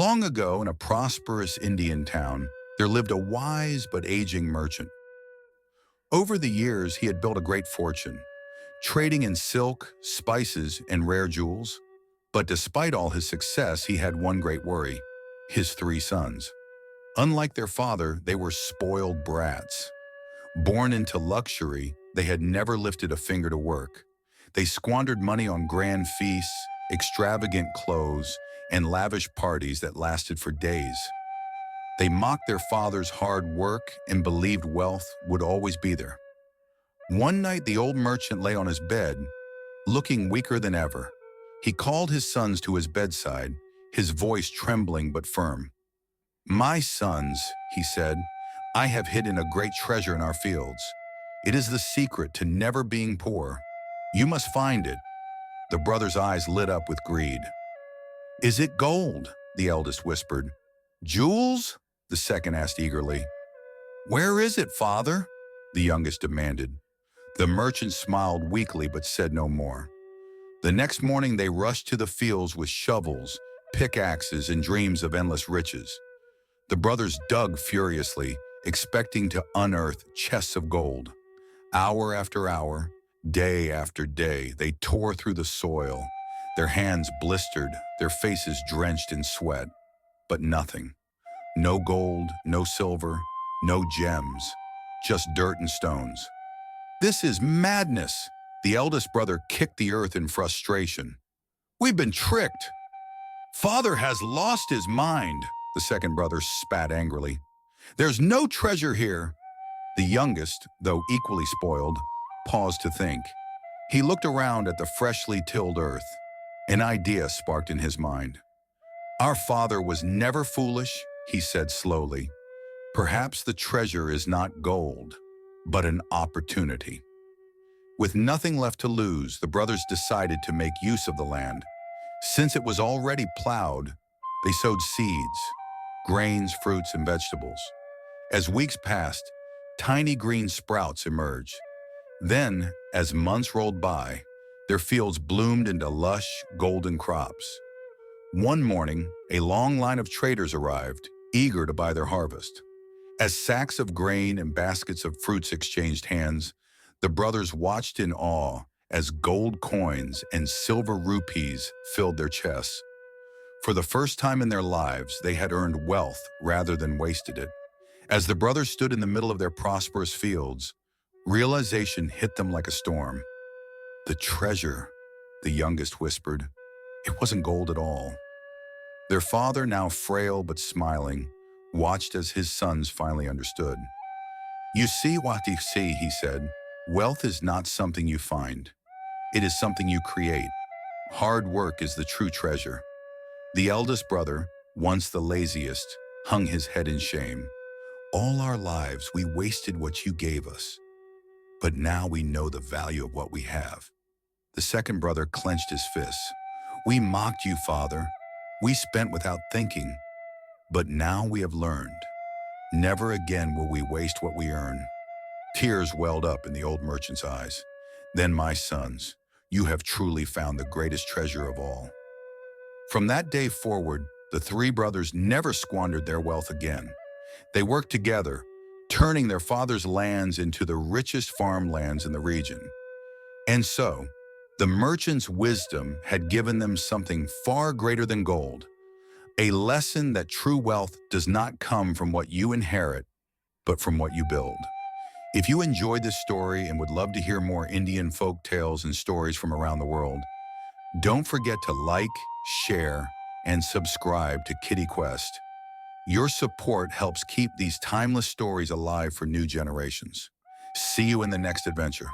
Long ago, in a prosperous Indian town, there lived a wise but aging merchant. Over the years, he had built a great fortune, trading in silk, spices, and rare jewels. But despite all his success, he had one great worry: his three sons. Unlike their father, they were spoiled brats. Born into luxury, they had never lifted a finger to work. They squandered money on grand feasts, extravagant clothes, and lavish parties that lasted for days. They mocked their father's hard work and believed wealth would always be there. One night, the old merchant lay on his bed, looking weaker than ever. He called his sons to his bedside, his voice trembling but firm. "My sons," he said, "I have hidden a great treasure in our fields. It is the secret to never being poor. You must find it." The brothers' eyes lit up with greed. "Is it gold?" the eldest whispered. "Jewels?" the second asked eagerly. "Where is it, father?" the youngest demanded. The merchant smiled weakly but said no more. The next morning they rushed to the fields with shovels, pickaxes, and dreams of endless riches. The brothers dug furiously, expecting to unearth chests of gold. Hour after hour, day after day, they tore through the soil, their hands blistered, their faces drenched in sweat. But nothing. No gold, no silver, no gems, just dirt and stones. "This is madness!" The eldest brother kicked the earth in frustration. "We've been tricked." "Father has lost his mind," the second brother spat angrily. "There's no treasure here." The youngest, though equally spoiled, paused to think. He looked around at the freshly tilled earth. An idea sparked in his mind. "Our father was never foolish," he said slowly. "Perhaps the treasure is not gold, but an opportunity." With nothing left to lose, the brothers decided to make use of the land. Since it was already plowed, they sowed seeds, grains, fruits, and vegetables. As weeks passed, tiny green sprouts emerged. Then, as months rolled by, their fields bloomed into lush, golden crops. One morning, a long line of traders arrived, eager to buy their harvest. As sacks of grain and baskets of fruits exchanged hands, the brothers watched in awe as gold coins and silver rupees filled their chests. For the first time in their lives, they had earned wealth rather than wasted it. As the brothers stood in the middle of their prosperous fields, realization hit them like a storm. "The treasure," the youngest whispered. "It wasn't gold at all." Their father, now frail but smiling, watched as his sons finally understood. "You see what you see," he said. "Wealth is not something you find. It is something you create. Hard work is the true treasure." The eldest brother, once the laziest, hung his head in shame. "All our lives we wasted what you gave us, but now we know the value of what we have." The second brother clenched his fists. "We mocked you, father. We spent without thinking. But now we have learned. Never again will we waste what we earn." Tears welled up in the old merchant's eyes. "Then, my sons, you have truly found the greatest treasure of all." From that day forward, the three brothers never squandered their wealth again. They worked together, turning their father's lands into the richest farmlands in the region. And so, the merchant's wisdom had given them something far greater than gold, a lesson that true wealth does not come from what you inherit, but from what you build. If you enjoyed this story and would love to hear more Indian folk tales and stories from around the world, don't forget to like, share, and subscribe to Kiddie Quest. Your support helps keep these timeless stories alive for new generations. See you in the next adventure.